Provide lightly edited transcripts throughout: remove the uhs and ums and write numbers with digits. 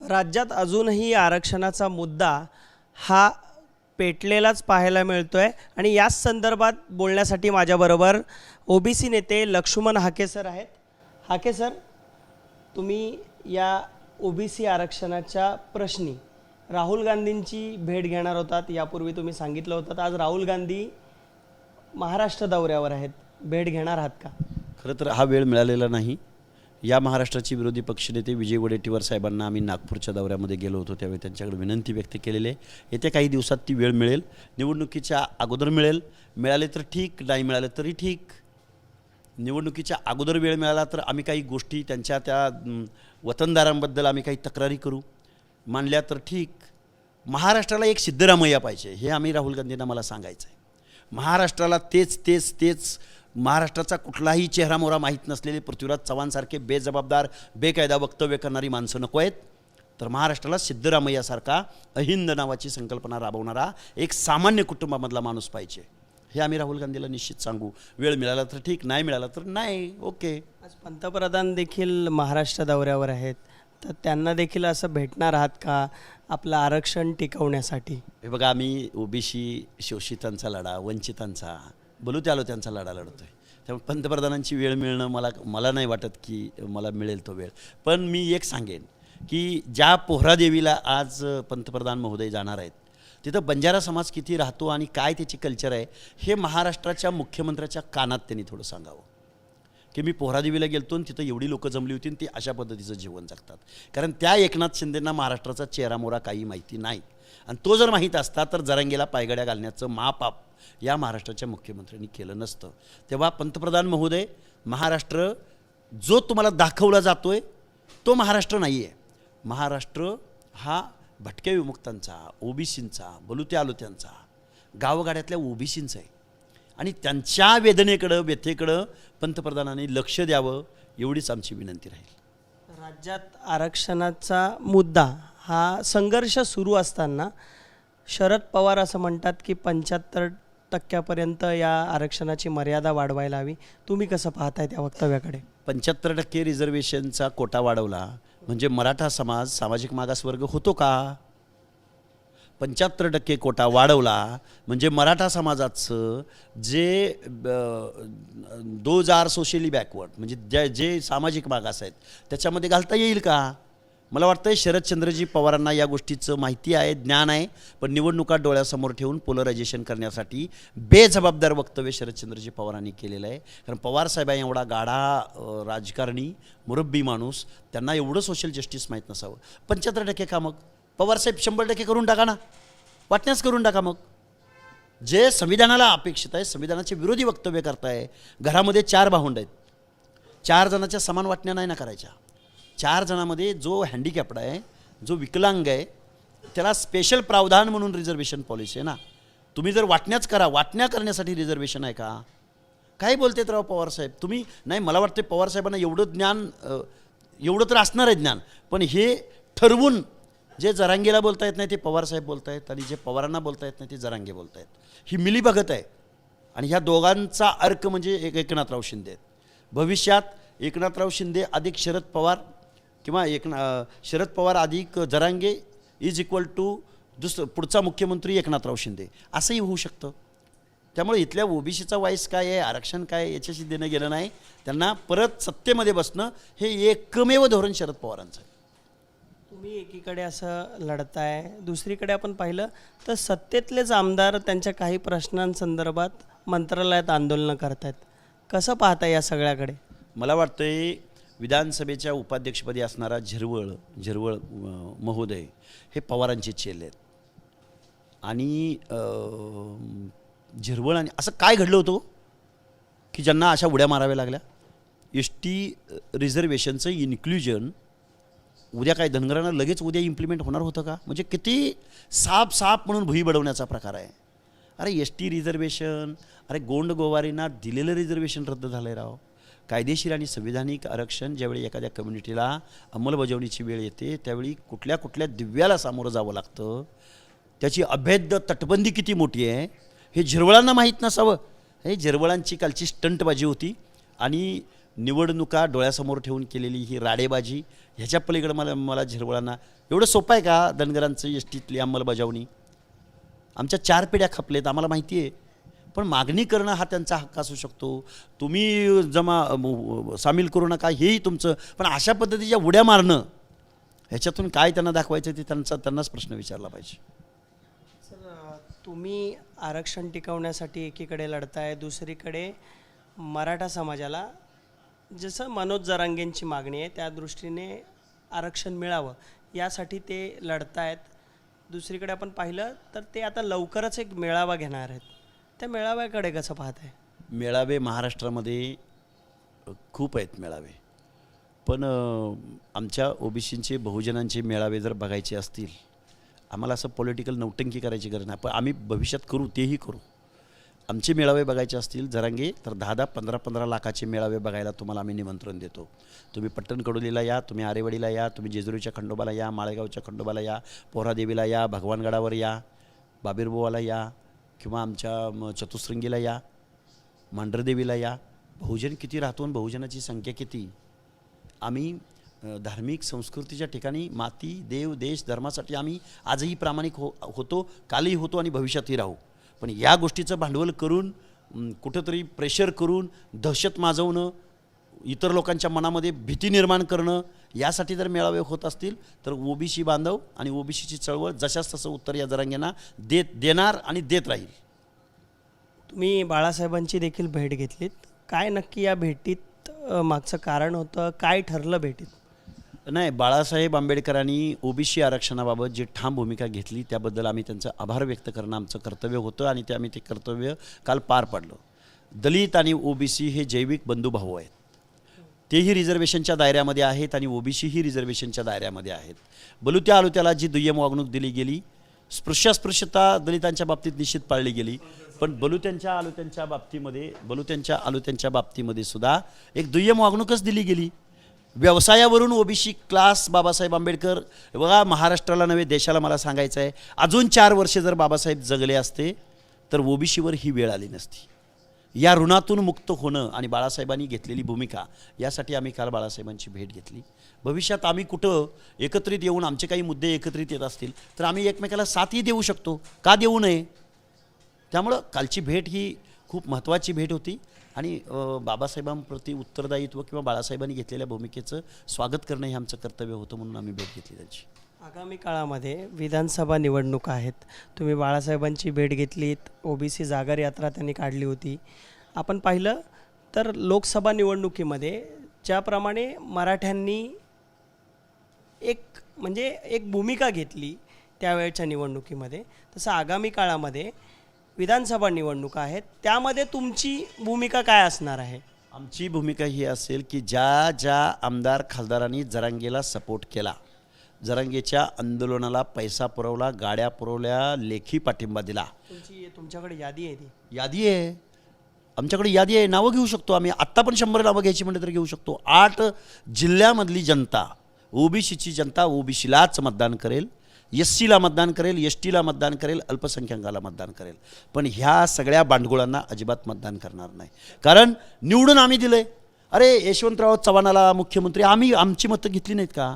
राज्यात अजूनही आरक्षणाचा मुद्दा हा पेटलेलाच पाहायला मिळतोय आणि याच संदर्भात बोलण्यासाठी माझ्याबरोबर ओबीसी नेते लक्ष्मण हाके सर आहेत. हाके सर, तुम्ही या ओबीसी आरक्षणाच्या प्रश्नी राहुल गांधींची भेट घेणार होतात. यापूर्वी तुम्ही सांगितलं होतं. आज राहुल गांधी महाराष्ट्र दौऱ्यावर आहेत, भेट घेणार आहात का? खरं तर हा वेळ मिळालेला नाही. या महाराष्ट्राचे विरोधी पक्षनेते विजय वडेट्टीवार साहेबांना आम्ही नागपूरच्या दौऱ्यामध्ये गेलो होतो, त्यावेळी त्यांच्याकडे विनंती व्यक्त केलेली आहे. येत्या काही दिवसात ती वेळ मिळेल. निवडणुकीच्या अगोदर मिळेल, मिळाले तर ठीक, नाही मिळाले तरी ठीक. निवडणुकीच्या अगोदर वेळ मिळाला तर आम्ही काही गोष्टी त्यांच्या त्या वतनदारांबद्दल आम्ही काही तक्रारी करू, मानल्या तर ठीक. महाराष्ट्राला एक सिद्धरामय्या पाहिजे, हे आम्ही राहुल गांधींना मला सांगायचं आहे. महाराष्ट्राला तेच महाराष्ट्राचा कुठलाही चेहरामोहरा माहीत नसलेले पृथ्वीराज चव्हाणसारखे बेजबाबदार बेकायदा वक्तव्य करणारी माणसं नको आहेत. तर महाराष्ट्राला सिद्धरामय्यासारखा अहिंद नावाची संकल्पना राबवणारा एक सामान्य कुटुंबामधला माणूस पाहिजे, हे आम्ही राहुल गांधीला निश्चित सांगू. वेळ मिळाला तर ठीक, नाही मिळाला तर नाही, ओके. आज पंतप्रधान देखील महाराष्ट्र दौऱ्यावर आहेत, तर त्यांना देखील असं भेटणार आहात का आपलं आरक्षण टिकवण्यासाठी? हे बघा, आम्ही ओबीसी शोषितांचा लढा, वंचितांचा, बोलू त्यालो त्यांचा लढा लढतो आहे. त्यामुळे पंतप्रधानांची वेळ मिळणं मला नाही वाटत की मला मिळेल तो वेळ. पण मी एक सांगेन की ज्या पोहरादेवीला आज पंतप्रधान महोदय जाणार आहेत, तिथं बंजारा समाज किती राहतो आणि काय त्याची कल्चर आहे, हे महाराष्ट्राच्या मुख्यमंत्र्याच्या कानात त्यांनी थोडं सांगावं. की मी पोहरादेवीला गेलतो आणि तिथं एवढी लोकं जमली होती आणि ती अशा पद्धतीचं जीवन जगतात. कारण त्या एकनाथ शिंदेंना महाराष्ट्राचा चेहरामोहरा काही माहिती नाही. आणि तो जर माहीत असता तर जरांगेला पायगड्या घालण्याचं महापाप या महाराष्ट्राच्या मुख्यमंत्र्यांनी केलं नसतं. तेव्हा पंतप्रधान महोदय, महाराष्ट्र जो तुम्हाला दाखवला जातो आहे तो महाराष्ट्र नाही आहे. महाराष्ट्र हा भटक्या विमुक्तांचा, ओबीसींचा, बलुत्या आलुत्यांचा, गावगाड्यातल्या ओबीसींचा आहे. आणि त्यांच्या वेदनेकडं, व्यथेकडं पंतप्रधानांनी लक्ष द्यावं, एवढीच आमची विनंती राहील. राज्यात आरक्षणाचा मुद्दा हा संघर्ष सुरू असताना शरद पवार असं म्हणतात की 75% या आरक्षणाची मर्यादा वाढवायला हवी. तुम्ही कसं पाहताय त्या वक्तव्याकडे? 75% रिझर्वेशनचा कोटा वाढवला म्हणजे मराठा समाज सामाजिक मागासवर्ग होतो का? 75% कोटा वाढवला म्हणजे मराठा समाजाचं जे 2000 सोशली बॅकवर्ड म्हणजे जे सामाजिक मागास आहेत त्याच्यामध्ये घालता येईल का? मला वाटतं शरदचंद्रजी पवारांना या गोष्टीचं माहिती आहे, ज्ञान आहे. पण निवडणुका डोळ्यासमोर ठेवून पोलरायझेशन करण्यासाठी बेजबाबदार वक्तव्य शरदचंद्रजी पवारांनी केलेलं आहे. कारण पवारसाहेब एवढा गाढा राजकारणी, मुरब्बी माणूस, त्यांना एवढं सोशल जस्टिस माहीत नसावं. 75% का? मग पवारसाहेब 100% करून टाका ना, वाटण्यास करून टाका. मग जे संविधानाला अपेक्षित आहे, संविधानाचे विरोधी वक्तव्य करताय. घरामध्ये 4 भावंड आहेत, 4 जणांच्या समान वाटण्या नाही ना करायच्या. 4 जणांमध्ये जो हँडिकॅप्ड आहे, जो विकलांग आहे, त्याला स्पेशल प्रावधान म्हणून रिझर्वेशन पॉलिसी आहे ना. तुम्ही जर वाटण्याच करा, वाटण्या करण्यासाठी रिझर्वेशन आहे का? काय बोलतेत राव पवारसाहेब तुम्ही? नाही, मला वाटतं पवारसाहेबांना एवढं ज्ञान, एवढं तर असणार आहे ज्ञान, पण हे ठरवून जे जरांगेला बोलता येत नाही ते पवारसाहेब बोलत आहेत आणि जे पवारांना बोलता येत नाही ते जरांगे बोलत आहेत. ही मिलीभगत आहे. आणि ह्या दोघांचा अर्क म्हणजे एकनाथराव शिंदे आहेत. भविष्यात एकनाथराव शिंदे अधिक शरद पवार किंवा शरद पवार अधिक जरांगे इज इक्वल टू पुढचा मुख्यमंत्री एकनाथराव शिंदे असंही होऊ शकतं. त्यामुळे इथल्या ओबीसीचा वाईस काय आहे, आरक्षण काय आहे, याच्याशी देणं गेलं नाही. त्यांना परत सत्तेमध्ये बसणं हे एकमेव धोरण शरद पवारांचं आहे. तुम्ही एकीकडे असं लढताय, दुसरीकडे आपण पाहिलं तर सत्तेतलेच आमदार त्यांच्या काही प्रश्नांसंदर्भात मंत्रालयात आंदोलनं करतायत. कसं पाहता या सगळ्याकडे? मला वाटतंय विधानसभेच्या उपाध्यक्षपदी असणारा झिरवळ महोदय हे पवारांचे चेले आहेत. आणि झिरवळ आणि असं काय घडलं होतं की ज्यांना अशा उड्या माराव्या लागल्या? ST रिझर्वेशनचं इन्क्ल्युजन उद्या काय धनगरांना लगेच उद्या इम्प्लिमेंट होणार होतं का? म्हणजे किती साप म्हणून भुई बडवण्याचा प्रकार आहे. अरे ST रिझर्वेशन, अरे गोंड गोवारींना दिलेलं रिझर्वेशन रद्द झालं आहे राव. कायदेशीर आणि संविधानिक आरक्षण ज्यावेळी एखाद्या कम्युनिटीला अंमलबजावणीची वेळ येते त्यावेळी कुठल्या दिव्याला सामोरं जावं लागतं. त्याची अभेद्य तटबंदी किती मोठी आहे हे झिरवळांना माहीत नसावं. हे झिरवळांची कालची स्टंटबाजी होती. आणि निवडणुका डोळ्यासमोर ठेवून केलेली ही राडेबाजी ह्याच्या पलीकडे मला झिरवळांना एवढं सोपं आहे का धनगरांचं एसटीतली अंमलबजावणी? आमच्या 4 पिढ्या खपलेत, आम्हाला माहिती आहे. पण मागणी करणं हा त्यांचा हक्क असू शकतो. तुम्ही सामील करू नका हेही तुमचं, पण अशा पद्धतीच्या उड्या मारणं ह्याच्यातून काय त्यांना दाखवायचं ते त्यांनाच प्रश्न विचारला पाहिजे. सर, तुम्ही आरक्षण टिकवण्यासाठी एकीकडे लढताय, दुसरीकडे मराठा समाजाला जसं मनोज जरांगेंची मागणी आहे त्या दृष्टीने आरक्षण मिळावं यासाठी ते लढतायत. दुसरीकडे आपण पाहिलं तर ते आता लवकरच एक मेळावा घेणार आहेत. त्या मेळाव्याकडे कसं पाहत आहे? मेळावे महाराष्ट्रामध्ये खूप आहेत मेळावे, पण आमच्या ओबीसींचे बहुजनांचे मेळावे जर बघायचे असतील, आम्हाला असं पॉलिटिकल नौटंकी करायची गरज नाही, पण आम्ही भविष्यात करू, तेही करू. आमचे मेळावे बघायचे असतील जरांगे तर 10-10, 15-15 लाखाचे मेळावे बघायला तुम्हाला आम्ही निमंत्रण देतो. तुम्ही पट्टणकडोलीला या, तुम्ही आरेवाडीला या, तुम्ही जेजुरीच्या खंडोबाला या, माळेगावच्या खंडोबाला या, पोहरादेवीला या, भगवानगडावर या, बाबीरबुवाला या, किंवा आमच्या चतुसृंगीला या, मांढरदेवीला या. बहुजन किती राहतो आणि बहुजनाची संख्या किती. आम्ही धार्मिक संस्कृतीच्या ठिकाणी माती, देव, देश, धर्मासाठी आम्ही आजही प्रामाणिक होतो, कालही होतो आणि भविष्यातही राहू. पण या गोष्टीचं भांडवल करून कुठंतरी प्रेशर करून दहशत माजवणं, इतर लोकांच्या मनामध्ये भीती निर्माण करणं, यासाठी जर मेळावे होत असतील तर ओबीसी बांधव आणि ओबीसीची चळवळ जशाच तसं उत्तर या जरांगेंना देणार आणि देत राहील. तुम्ही बाळासाहेबांची देखील भेट घेतलीत. काय नक्की या भेटीत मागचं कारण होतं? काय ठरलं भेटीत? नाही, बाळासाहेब आंबेडकरांनी ओबीसी आरक्षणाबाबत जी ठाम भूमिका घेतली त्याबद्दल आम्ही त्यांचं आभार व्यक्त करणं आमचं कर्तव्य होतं आणि आम्ही ते कर्तव्य काल पार पाडलं. दलित आणि ओबीसी हे जैविक बंधुभाऊ आहेत. तेही रिझर्वेशनच्या दायऱ्यामध्ये आहेत आणि ओबीसीही रिझर्वेशनच्या दायऱ्यामध्ये आहेत. बलुत्या आलुत्याला जी दुय्यम वागणूक दिली गेली, स्पृश्यास्पृश्यता दलितांच्या बाबतीत निश्चित पाळली गेली, पण बलुत्यांच्या आलुत्यांच्या बाबतीमध्ये सुद्धा एक दुय्यम वागणूकच दिली गेली. व्यवसायावरून ओबीसी क्लास बाबासाहेब आंबेडकर बघा, महाराष्ट्राला नव्हे देशाला मला सांगायचं आहे, अजून 4 वर्षे जर बाबासाहेब जगले असते तर ओबीसीवर ही वेळ आली नसती. या ऋणातून मुक्त होणं आणि बाळासाहेबांनी घेतलेली भूमिका यासाठी आम्ही काल बाळासाहेबांची भेट घेतली. भविष्यात आम्ही कुठं एकत्रित येऊन आमचे काही मुद्दे एकत्रित येत असतील तर आम्ही एकमेकाला साथही देऊ शकतो, का देऊ नये. त्यामुळं कालची भेट ही खूप महत्त्वाची भेट होती आणि बाबासाहेबांप्रती उत्तरदायित्व किंवा बाळासाहेबांनी घेतलेल्या भूमिकेचं स्वागत करणं हे आमचं कर्तव्य होतं, म्हणून आम्ही भेट घेतली त्यांची. आगामी काळामध्ये विधानसभा निवडणुका आहेत. तुम्ही बाळासाहेबांची भेट घेतलीत, ओबीसी जागर यात्रा त्यांनी काढली होती. आपण पाहिलं तर लोकसभा निवडणुकीमध्ये ज्याप्रमाणे मराठ्यांनी एक भूमिका घेतली त्यावेळच्या निवडणुकीमध्ये, तसं आगामी काळामध्ये विधानसभा निवडणुका आहेत, त्यामध्ये तुमची भूमिका काय असणार आहे? आमची भूमिका ही असेल की ज्या आमदार खासदारांनी जरांगेला सपोर्ट केला, जरांगेच्या आंदोलनाला पैसा पुरवला, गाड्या पुरवल्या, लेखी पाठिंबा दिला. तुमच्याकडे यादी आहे? ती यादी आहे, आमच्याकडे यादी आहे. नावं घेऊ शकतो आम्ही, आत्ता पण 100 नावं घ्यायची म्हणलं तर घेऊ शकतो. 8 जिल्ह्यामधली जनता, ओबीसीची जनता ओबीसीलाच मतदान करेल, एससीला मतदान करेल, एसटीला मतदान करेल, अल्पसंख्याकाला मतदान करेल. पण ह्या सगळ्या बांडगुळांना अजिबात मतदान करणार नाही, कारण निवडून आम्ही दिलंय. अरे यशवंतराव चव्हाणाला मुख्यमंत्री आमची मतं घेतली नाहीत का?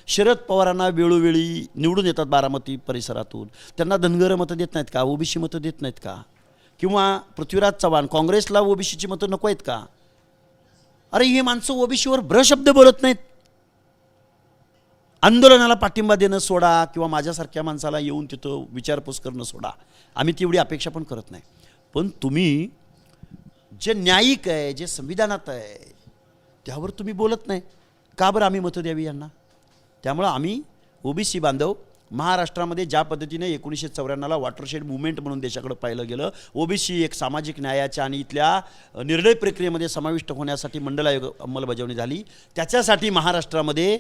शरद पवारांना वेळोवेळी निवडून येतात बारामती परिसरातून, त्यांना धनगर मतं देत नाहीत का? ओबीसी मतं देत नाहीत का? किंवा पृथ्वीराज चव्हाण काँग्रेसला ओबीसीची मतं नको आहेत का? अरे ही माणसं ओबीसीवर भ्रशब्द बोलत नाहीत. आंदोलनाला पाठिंबा देणं सोडा किंवा माझ्यासारख्या माणसाला येऊन तिथं विचारपूस करणं सोडा, आम्ही तेवढी अपेक्षा पण करत नाही. पण तुम्ही जे न्यायिक आहे, जे संविधानात आहे, त्यावर तुम्ही बोलत नाही का बरं? आम्ही मतं द्यावी यांना. त्यामुळं आम्ही ओबीसी बांधव महाराष्ट्रामध्ये ज्या पद्धतीने 1994ला वॉटरशेड मुवमेंट म्हणून देशाकडे पाहिलं गेलं, ओबीसी एक सामाजिक न्यायाच्या आणि इथल्या निर्णय प्रक्रियेमध्ये समाविष्ट होण्यासाठी मंडल आयोग अंमलबजावणी झाली, त्याच्यासाठी महाराष्ट्रामध्ये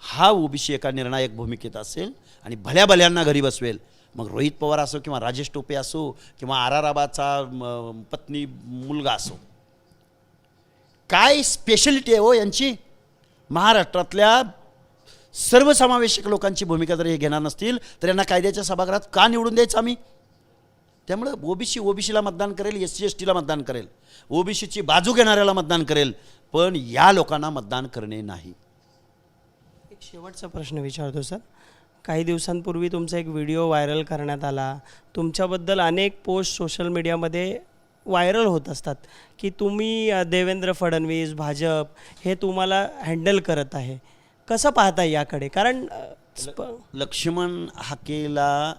हा ओबीसी एका निर्णायक भूमिकेत असेल आणि भल्या भल्यांना घरी बसवेल. मग रोहित पवार असो किंवा राजेश टोपे असो किंवा आराराबाचा पत्नी मुलगा असो, काय स्पेशलिटी आहे हो यांची? महाराष्ट्रातल्या सर्वसमावेशक लोकांची भूमिका जर हे घेणार नसतील तर यांना कायद्याच्या सभागृहात का निवडून द्यायचं आम्ही? त्यामुळं ओबीसीला मतदान करेल, SC STला मतदान करेल, ओबीसीची बाजू घेणाऱ्याला मतदान करेल, पण या लोकांना मतदान करणे नाही. एक शेवटचा प्रश्न विचारतो सर. काही दिवसांपूर्वी तुमचा एक व्हिडिओ व्हायरल करण्यात आला. तुमच्याबद्दल अनेक पोस्ट सोशल मीडियामध्ये व्हायरल होत असतात की तुम्ही देवेंद्र फडणवीस, भाजप हे तुम्हाला हँडल करत आहे. कसं पाहता याकडे? कारण लक्ष्मण हाकेला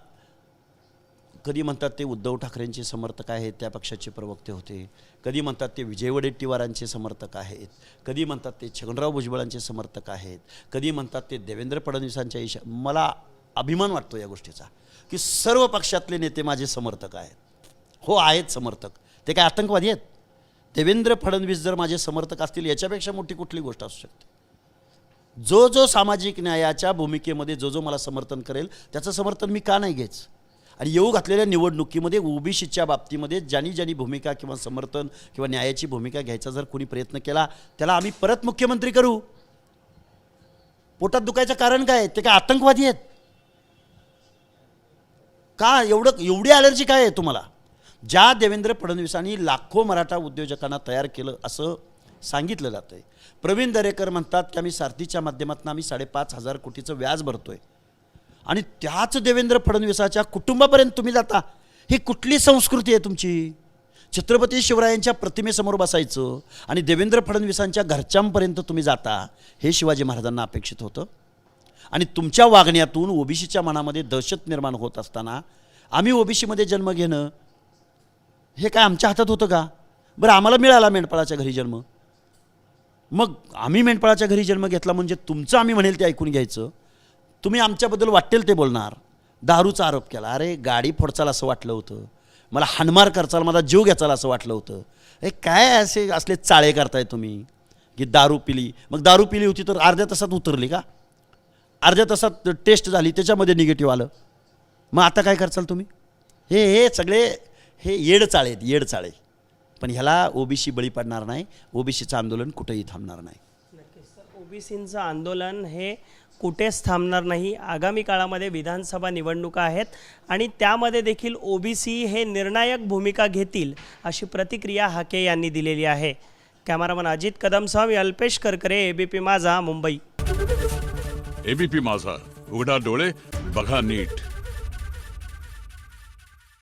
कधी म्हणतात ते उद्धव ठाकरेंचे समर्थक आहेत, त्या पक्षाचे प्रवक्ते होते, कधी म्हणतात ते विजय वडेट्टीवारांचे समर्थक आहेत, कधी म्हणतात ते छगनराव भुजबळांचे समर्थक आहेत, कधी म्हणतात ते देवेंद्र फडणवीसांच्या मला अभिमान वाटतो या गोष्टीचा की सर्व पक्षातले नेते माझे समर्थक आहेत. हो, आहेत समर्थक. ते काय आतंकवादी आहेत? देवेंद्र फडणवीस जर माझे समर्थक असतील याच्यापेक्षा मोठी कुठली गोष्ट असू शकते? जो सामाजिक न्यायाच्या भूमिकेमध्ये जो मला समर्थन करेल त्याचं समर्थन मी का नाही घ्यायचं? आणि येऊ घातलेल्या निवडणुकीमध्ये ओबीसीच्या बाबतीमध्ये ज्यांनी भूमिका किंवा समर्थन किंवा न्यायाची भूमिका घ्यायचा जर कोणी प्रयत्न केला त्याला आम्ही परत मुख्यमंत्री करू. पोटात दुखायचं कारण काय? ते काय आतंकवादी आहेत का? एवढी ॲलर्जी काय आहे तुम्हाला? ज्या देवेंद्र फडणवीसांनी लाखो मराठा उद्योजकांना तयार केलं असं सांगितलं जातं आहे. प्रवीण दरेकर म्हणतात की आम्ही सारथीच्या माध्यमातून आम्ही 5,500 कोटीचं व्याज भरतोय आणि त्याच देवेंद्र फडणवीसाच्या कुटुंबापर्यंत तुम्ही जाता. ही कुठली संस्कृती आहे तुमची? छत्रपती शिवरायांच्या प्रतिमेसमोर बसायचं आणि देवेंद्र फडणवीसांच्या घरच्यांपर्यंत तुम्ही जाता, हे शिवाजी महाराजांना अपेक्षित होतं. आणि तुमच्या वागण्यातून ओबीसीच्या मनामध्ये दहशत निर्माण होत असताना आम्ही ओबीसीमध्ये जन्म घेणं हे काय आमच्या हातात होतं का? बरं, आम्हाला मिळाला मेंढपाळाच्या घरी जन्म, मग आम्ही मेंढपाळाच्या घरी जन्म घेतला म्हणजे तुमचं आम्ही म्हणेल ते ऐकून घ्यायचं, तुम्ही आमच्याबद्दल वाटेल ते बोलणार. दारूचा आरोप केला, अरे गाडी फोडचाल असं वाटलं होतं, मला हाणमार करचाल, माझा जीव घ्याचाल असं वाटलं होतं. हे काय असले चाळे करताय तुम्ही की दारू पिली? मग दारू पिली होती तर अर्ध्या तासात उतरली का? अर्ध्या तासात टेस्ट झाली त्याच्यामध्ये निगेटिव्ह आलं, मग आता काय करचाल तुम्ही? हे सगळे हे येडचाळे आहेत, येडचाळे. पण ह्याला ओबीसी बळी पडणार नाही. ओबीसीचं आंदोलन कुठेही थांबणार नाही. नक्कीच सर, ओबीसींचं आंदोलन हे कुठेच थांबणार नाही. आगामी काळामध्ये विधानसभा निवडणुका आहेत आणि त्यामध्ये देखील ओबीसी हे निर्णायक भूमिका घेतील अशी प्रतिक्रिया हाके यांनी दिलेली आहे. कॅमेरामन अजित कदमसह मी अल्पेश करकरे, ABP माझा, मुंबई. ABP माझा, उघडा डोळे बघा नीट.